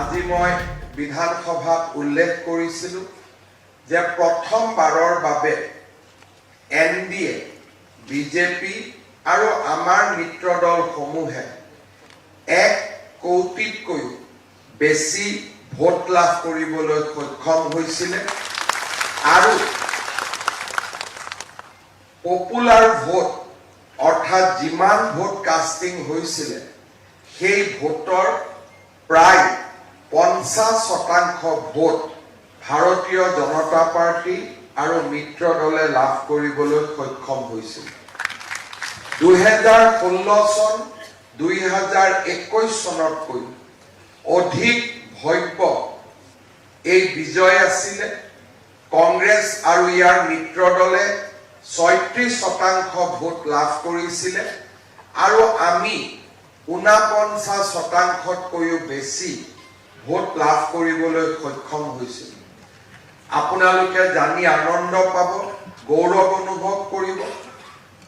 আজি মই বিধানসভাত উল্লেখ কৰিছিলো যে প্ৰথমবাৰৰ বাবে NDA বিজেপি আৰু আমাৰ মিত্ৰ দলসমূহে 1 কোটিতকৈ বেছি ভোট লাভ কৰিবলৈ সক্ষম হৈছিল আৰু পপুলাৰ ভোট অৰ্থাৎ যিমান ভোট কাষ্টিং হৈছিল সেই ভোটৰ প্ৰায় 50% ভোট ভাৰতীয় জনতা পাৰ্টি আৰু মিত্ৰ দলে লাভ কৰিবলৈ সক্ষম হৈছিল 2016 চন 2021 চনতকৈ অধিক ভব্য এই বিজয় আছিল কংগ্ৰেছ আৰু ইয়াৰ মিত্ৰ দলে 36% ভোট লাভ কৰিছিল আৰু আমি 49%তকৈও বেছি ভোট লাভ কৰিবলৈ সক্ষম হৈছিল আপোনালোকে জানি আনন্দ পাব গৌৰৱ অনুভৱ কৰিব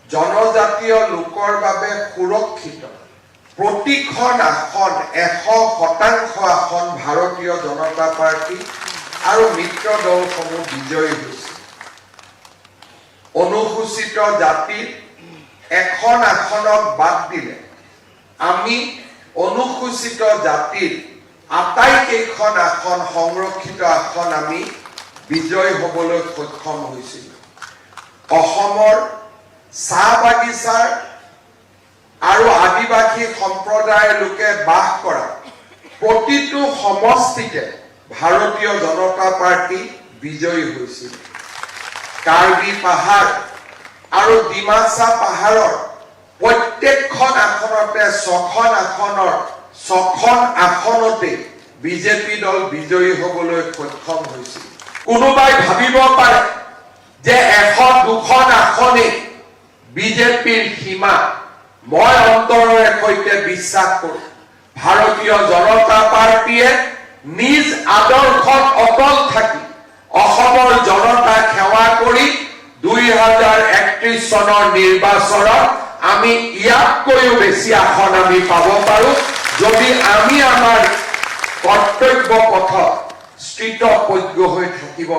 জনজাতীয় লোকৰ বাবে সুৰক্ষিত প্ৰতিখন আসন 100% আসন ভাৰতীয় জনতা পাৰ্টি আৰু মিত্ৰ দলসমূহ বিজয়ী হৈছে অনুসূচিত জাতিৰ এখন আসনক বাদ দিলে আমি অনুসূচিত জাতিৰ আটাইকেইখন আসন সংৰক্ষিত আসন আমি বিজয় হ'বলৈ সক্ষম হৈছিল অসমৰ চাহ বাগিচাৰ আৰু আদিবাসী সম্প্ৰদায়ৰ লোকে বাস কৰা প্ৰতিটো সমষ্টিতে ভাৰতীয় জনতা পাৰ্টি বিজয়ী হৈছিল কাৰ্বি পাহাৰ আৰু ডিমাচা পাহাৰৰ প্ৰত্যেকখন আসনতে 6খন আসনতে বিজেপি দল বিজয়ী হ'বলৈ সক্ষম হৈছিল কোনোবাই ভাবিব পাৰে যে 100-2খন আসনে বিজেপিৰ সীমা মই অন্তৰেৰে সৈতে বিশ্বাস কৰোঁ ভাৰতীয় জনতা পাৰ্টিয়ে নিজ আদৰ্শত অটল থাকি অসমৰ জনতাক সেৱা কৰি 2031 চনৰ নিৰ্বাচনত আমি ইয়াতকৈও বেছি আসন আমি পাব পাৰো যদি আমি আমাৰ কৰ্তব্য পথত স্থিতপ্ৰজ্ঞ হৈ থাকিব